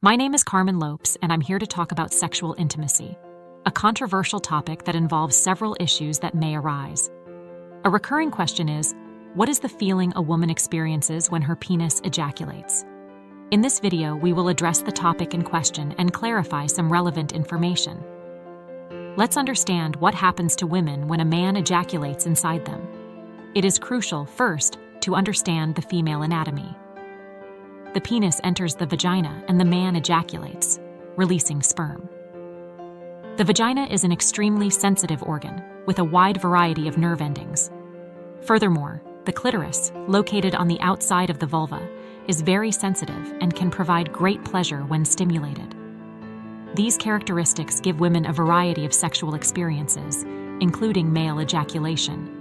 My name is Carmen Lopes, and I'm here to talk about sexual intimacy, a controversial topic that involves several issues that may arise. A recurring question is, what is the feeling a woman experiences when her penis ejaculates? In this video, we will address the topic in question and clarify some relevant information. Let's understand what happens to women when a man ejaculates inside them. It is crucial, first, to understand the female anatomy. The penis enters the vagina and the man ejaculates, releasing sperm. The vagina is an extremely sensitive organ with a wide variety of nerve endings. Furthermore, the clitoris, located on the outside of the vulva, is very sensitive and can provide great pleasure when stimulated. These characteristics give women a variety of sexual experiences, including male ejaculation.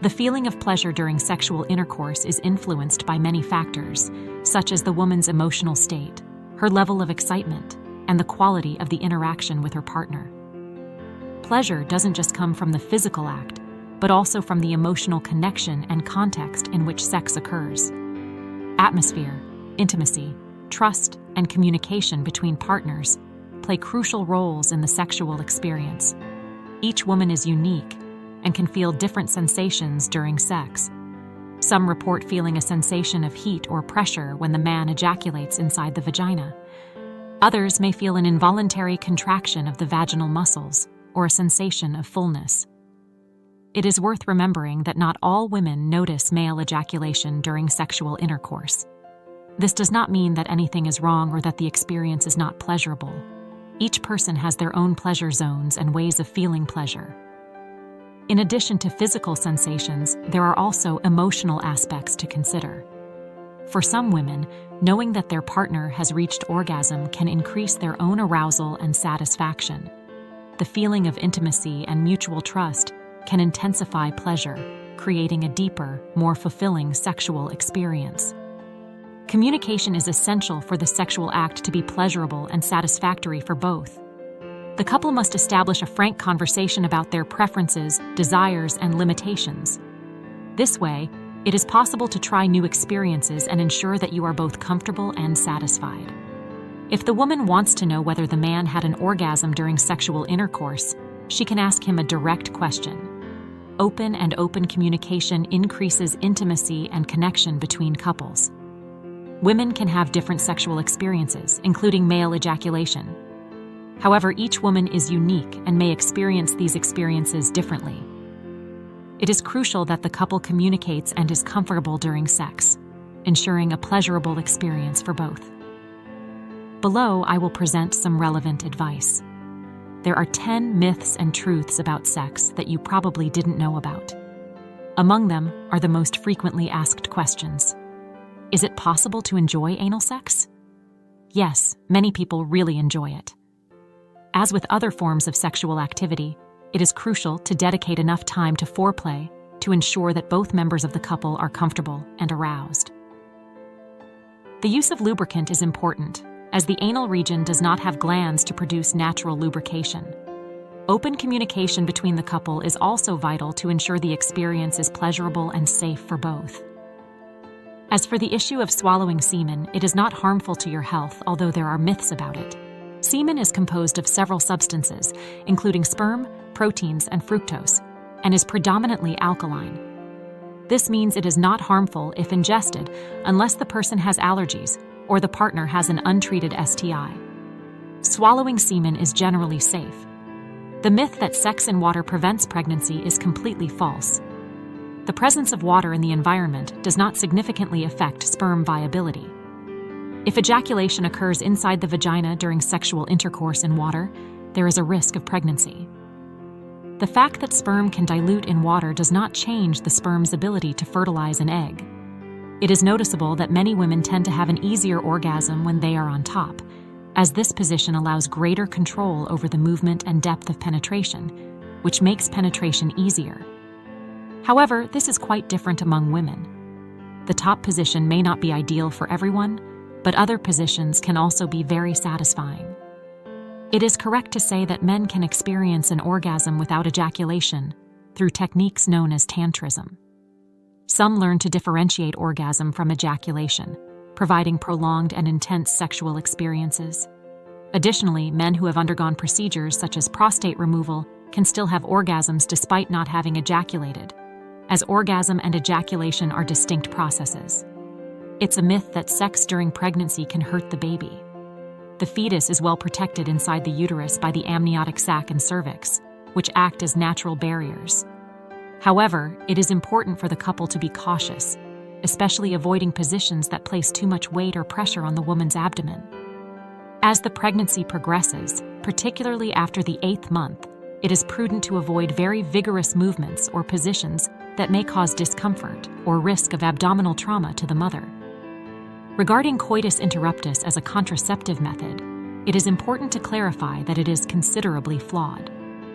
The feeling of pleasure during sexual intercourse is influenced by many factors, such as the woman's emotional state, her level of excitement, and the quality of the interaction with her partner. Pleasure doesn't just come from the physical act, but also from the emotional connection and context in which sex occurs. Atmosphere, intimacy, trust, and communication between partners play crucial roles in the sexual experience. Each woman is unique and can feel different sensations during sex. Some report feeling a sensation of heat or pressure when the man ejaculates inside the vagina. Others may feel an involuntary contraction of the vaginal muscles or a sensation of fullness. It is worth remembering that not all women notice male ejaculation during sexual intercourse. This does not mean that anything is wrong or that the experience is not pleasurable. Each person has their own pleasure zones and ways of feeling pleasure. In addition to physical sensations, there are also emotional aspects to consider. For some women, knowing that their partner has reached orgasm can increase their own arousal and satisfaction. The feeling of intimacy and mutual trust can intensify pleasure, creating a deeper, more fulfilling sexual experience. Communication is essential for the sexual act to be pleasurable and satisfactory for both. The couple must establish a frank conversation about their preferences, desires, and limitations. This way, it is possible to try new experiences and ensure that you are both comfortable and satisfied. If the woman wants to know whether the man had an orgasm during sexual intercourse, she can ask him a direct question. Open communication increases intimacy and connection between couples. Women can have different sexual experiences, including male ejaculation. However, each woman is unique and may experience these experiences differently. It is crucial that the couple communicates and is comfortable during sex, ensuring a pleasurable experience for both. Below, I will present some relevant advice. There are 10 myths and truths about sex that you probably didn't know about. Among them are the most frequently asked questions. Is it possible to enjoy anal sex? Yes, many people really enjoy it. As with other forms of sexual activity, it is crucial to dedicate enough time to foreplay to ensure that both members of the couple are comfortable and aroused. The use of lubricant is important, as the anal region does not have glands to produce natural lubrication. Open communication between the couple is also vital to ensure the experience is pleasurable and safe for both. As for the issue of swallowing semen, it is not harmful to your health, although there are myths about it. Semen is composed of several substances, including sperm, proteins, and fructose, and is predominantly alkaline. This means it is not harmful if ingested unless the person has allergies or the partner has an untreated STI. Swallowing semen is generally safe. The myth that sex in water prevents pregnancy is completely false. The presence of water in the environment does not significantly affect sperm viability. If ejaculation occurs inside the vagina during sexual intercourse in water, there is a risk of pregnancy. The fact that sperm can dilute in water does not change the sperm's ability to fertilize an egg. It is noticeable that many women tend to have an easier orgasm when they are on top, as this position allows greater control over the movement and depth of penetration, which makes penetration easier. However, this is quite different among women. The top position may not be ideal for everyone, but other positions can also be very satisfying. It is correct to say that men can experience an orgasm without ejaculation through techniques known as tantrism. Some learn to differentiate orgasm from ejaculation, providing prolonged and intense sexual experiences. Additionally, men who have undergone procedures such as prostate removal can still have orgasms despite not having ejaculated, as orgasm and ejaculation are distinct processes. It's a myth that sex during pregnancy can hurt the baby. The fetus is well protected inside the uterus by the amniotic sac and cervix, which act as natural barriers. However, it is important for the couple to be cautious, especially avoiding positions that place too much weight or pressure on the woman's abdomen. As the pregnancy progresses, particularly after the 8th month, it is prudent to avoid very vigorous movements or positions that may cause discomfort or risk of abdominal trauma to the mother. Regarding coitus interruptus as a contraceptive method, it is important to clarify that it is considerably flawed.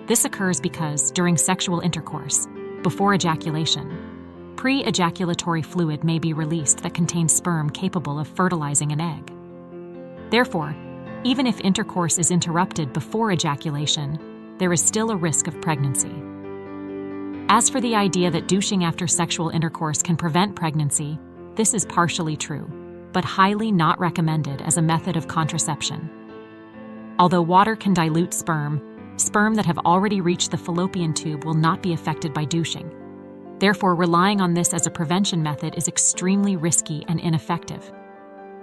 This occurs because, during sexual intercourse, before ejaculation, pre-ejaculatory fluid may be released that contains sperm capable of fertilizing an egg. Therefore, even if intercourse is interrupted before ejaculation, there is still a risk of pregnancy. As for the idea that douching after sexual intercourse can prevent pregnancy, this is partially true, but highly not recommended as a method of contraception. Although water can dilute sperm that have already reached the fallopian tube will not be affected by douching. Therefore, relying on this as a prevention method is extremely risky and ineffective.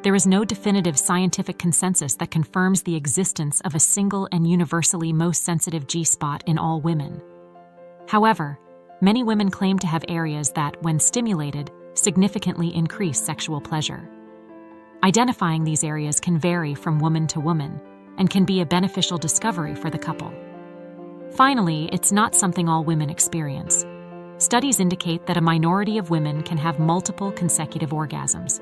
There is no definitive scientific consensus that confirms the existence of a single and universally most sensitive G-spot in all women. However, many women claim to have areas that, when stimulated, significantly increase sexual pleasure. Identifying these areas can vary from woman to woman and can be a beneficial discovery for the couple. Finally, it's not something all women experience. Studies indicate that a minority of women can have multiple consecutive orgasms.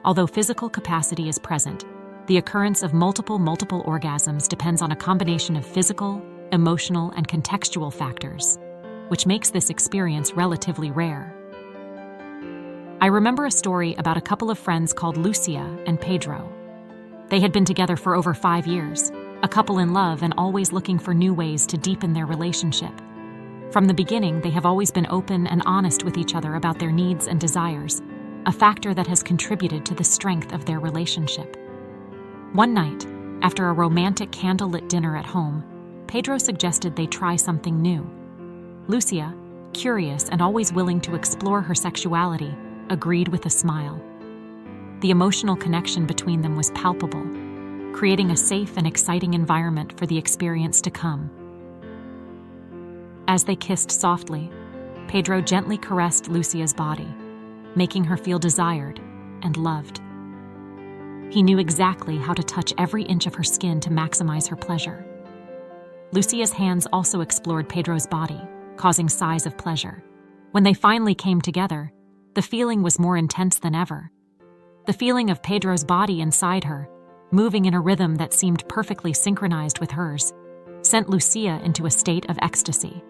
Although physical capacity is present, the occurrence of multiple orgasms depends on a combination of physical, emotional, and contextual factors, which makes this experience relatively rare. I remember a story about a couple of friends called Lucia and Pedro. They had been together for over 5 years, a couple in love and always looking for new ways to deepen their relationship. From the beginning, they have always been open and honest with each other about their needs and desires, a factor that has contributed to the strength of their relationship. One night, after a romantic candlelit dinner at home, Pedro suggested they try something new. Lucia, curious and always willing to explore her sexuality, agreed with a smile. The emotional connection between them was palpable, creating a safe and exciting environment for the experience to come. As they kissed softly, Pedro gently caressed Lucia's body, making her feel desired and loved. He knew exactly how to touch every inch of her skin to maximize her pleasure. Lucia's hands also explored Pedro's body, causing sighs of pleasure. When they finally came together, the feeling was more intense than ever. The feeling of Pedro's body inside her, moving in a rhythm that seemed perfectly synchronized with hers, sent Lucia into a state of ecstasy.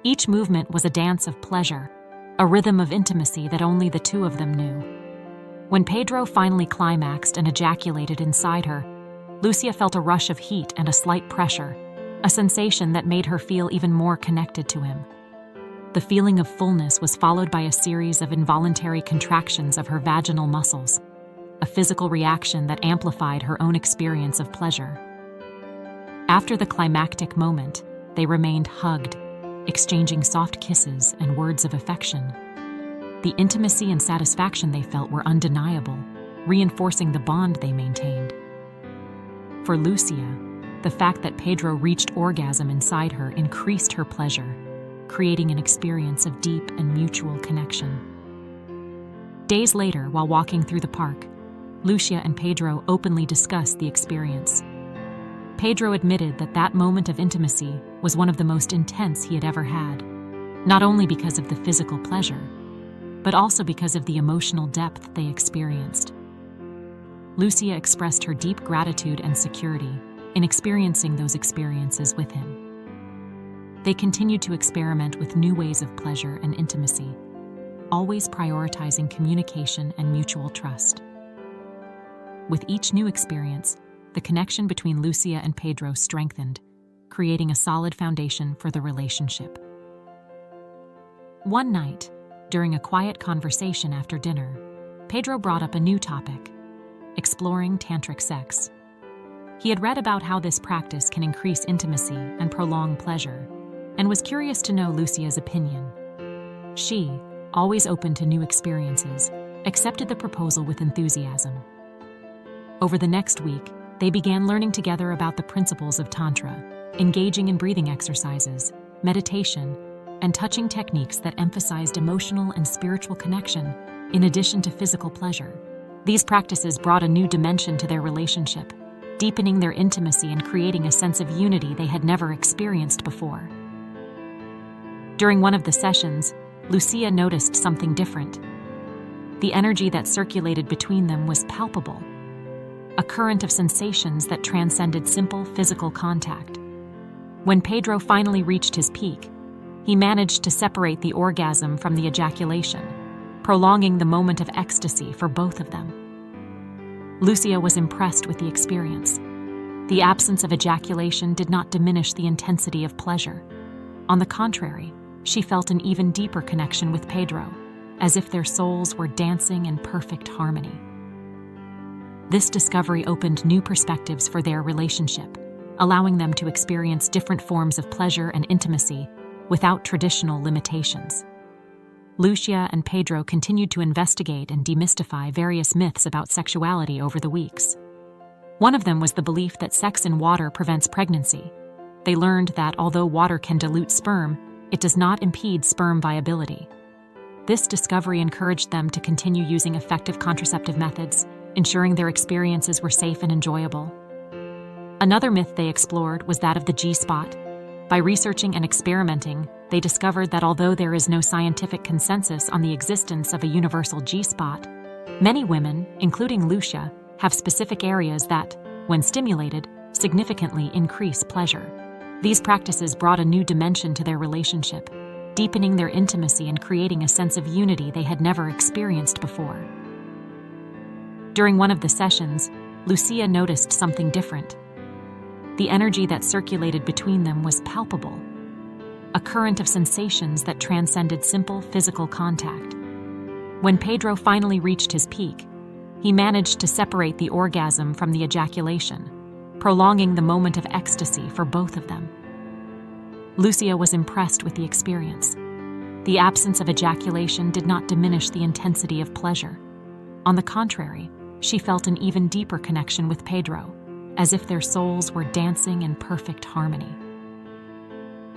Each movement was a dance of pleasure, a rhythm of intimacy that only the two of them knew. When Pedro finally climaxed and ejaculated inside her, Lucia felt a rush of heat and a slight pressure, a sensation that made her feel even more connected to him. The feeling of fullness was followed by a series of involuntary contractions of her vaginal muscles, a physical reaction that amplified her own experience of pleasure. After the climactic moment, they remained hugged, exchanging soft kisses and words of affection. The intimacy and satisfaction they felt were undeniable, reinforcing the bond they maintained. For Lucia, the fact that Pedro reached orgasm inside her increased her pleasure, creating an experience of deep and mutual connection. Days later, while walking through the park, Lucia and Pedro openly discussed the experience. Pedro admitted that that moment of intimacy was one of the most intense he had ever had, not only because of the physical pleasure, but also because of the emotional depth they experienced. Lucia expressed her deep gratitude and security in experiencing those experiences with him. They continued to experiment with new ways of pleasure and intimacy, always prioritizing communication and mutual trust. With each new experience, the connection between Lucia and Pedro strengthened, creating a solid foundation for the relationship. One night, during a quiet conversation after dinner, Pedro brought up a new topic: exploring tantric sex. He had read about how this practice can increase intimacy and prolong pleasure, and was curious to know Lucia's opinion. She, always open to new experiences, accepted the proposal with enthusiasm. Over the next week, they began learning together about the principles of Tantra, engaging in breathing exercises, meditation, and touching techniques that emphasized emotional and spiritual connection in addition to physical pleasure. These practices brought a new dimension to their relationship, deepening their intimacy and creating a sense of unity they had never experienced before. During one of the sessions, Lucia noticed something different. The energy that circulated between them was palpable, a current of sensations that transcended simple physical contact. When Pedro finally reached his peak, he managed to separate the orgasm from the ejaculation, prolonging the moment of ecstasy for both of them. Lucia was impressed with the experience. The absence of ejaculation did not diminish the intensity of pleasure. On the contrary, she felt an even deeper connection with Pedro, as if their souls were dancing in perfect harmony. This discovery opened new perspectives for their relationship, allowing them to experience different forms of pleasure and intimacy without traditional limitations. Lucia and Pedro continued to investigate and demystify various myths about sexuality over the weeks. One of them was the belief that sex in water prevents pregnancy. They learned that although water can dilute sperm, it does not impede sperm viability. This discovery encouraged them to continue using effective contraceptive methods, ensuring their experiences were safe and enjoyable. Another myth they explored was that of the G-spot. By researching and experimenting, they discovered that although there is no scientific consensus on the existence of a universal G-spot, many women, including Lucia, have specific areas that, when stimulated, significantly increase pleasure. These practices brought a new dimension to their relationship, deepening their intimacy and creating a sense of unity they had never experienced before. During one of the sessions, Lucia noticed something different. The energy that circulated between them was palpable, a current of sensations that transcended simple physical contact. When Pedro finally reached his peak, he managed to separate the orgasm from the ejaculation, prolonging the moment of ecstasy for both of them. Lucia was impressed with the experience. The absence of ejaculation did not diminish the intensity of pleasure. On the contrary, she felt an even deeper connection with Pedro, as if their souls were dancing in perfect harmony.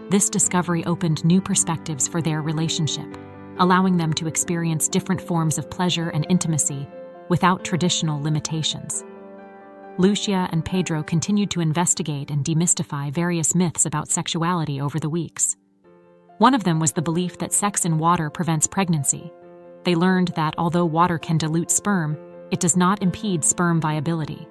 This discovery opened new perspectives for their relationship, allowing them to experience different forms of pleasure and intimacy without traditional limitations. Lucia and Pedro continued to investigate and demystify various myths about sexuality over the weeks. One of them was the belief that sex in water prevents pregnancy. They learned that although water can dilute sperm, it does not impede sperm viability.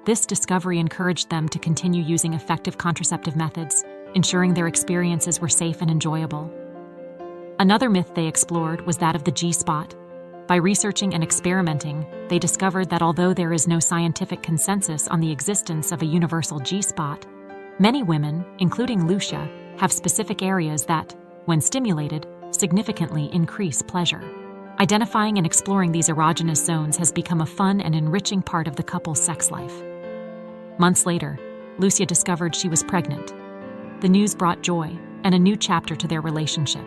This discovery encouraged them to continue using effective contraceptive methods, ensuring their experiences were safe and enjoyable. Another myth they explored was that of the G-spot. By researching and experimenting, they discovered that although there is no scientific consensus on the existence of a universal G-spot, many women, including Lucia, have specific areas that, when stimulated, significantly increase pleasure. Identifying and exploring these erogenous zones has become a fun and enriching part of the couple's sex life. Months later, Lucia discovered she was pregnant. The news brought joy and a new chapter to their relationship.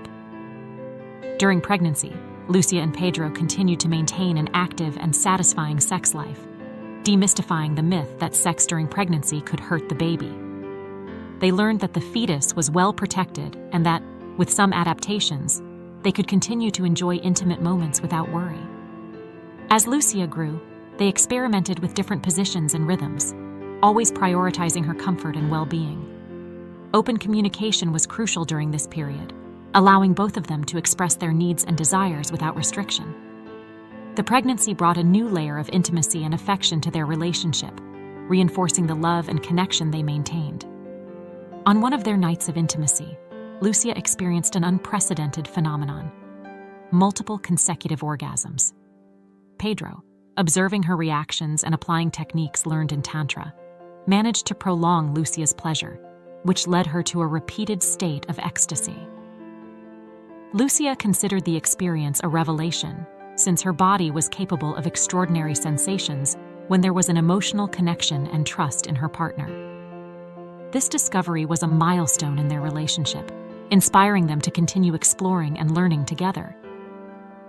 During pregnancy, Lucia and Pedro continued to maintain an active and satisfying sex life, demystifying the myth that sex during pregnancy could hurt the baby. They learned that the fetus was well protected and that, with some adaptations, they could continue to enjoy intimate moments without worry. As Lucia grew, they experimented with different positions and rhythms, always prioritizing her comfort and well-being. Open communication was crucial during this period, allowing both of them to express their needs and desires without restriction. The pregnancy brought a new layer of intimacy and affection to their relationship, reinforcing the love and connection they maintained. On one of their nights of intimacy, Lucia experienced an unprecedented phenomenon: multiple consecutive orgasms. Pedro, observing her reactions and applying techniques learned in Tantra, managed to prolong Lucia's pleasure, which led her to a repeated state of ecstasy. Lucia considered the experience a revelation, since her body was capable of extraordinary sensations when there was an emotional connection and trust in her partner. This discovery was a milestone in their relationship, inspiring them to continue exploring and learning together.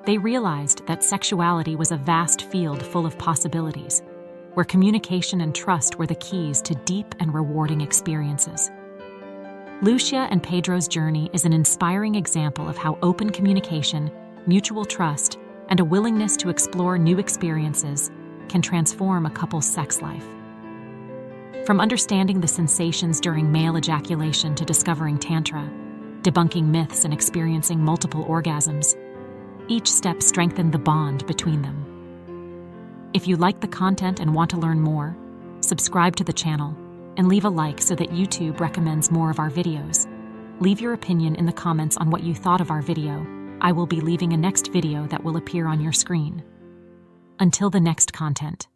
They realized that sexuality was a vast field full of possibilities, where communication and trust were the keys to deep and rewarding experiences. Lucia and Pedro's journey is an inspiring example of how open communication, mutual trust, and a willingness to explore new experiences can transform a couple's sex life. From understanding the sensations during male ejaculation to discovering Tantra, debunking myths and experiencing multiple orgasms, each step strengthened the bond between them. If you like the content and want to learn more, subscribe to the channel and leave a like so that YouTube recommends more of our videos. Leave your opinion in the comments on what you thought of our video. I will be leaving a next video that will appear on your screen. Until the next content.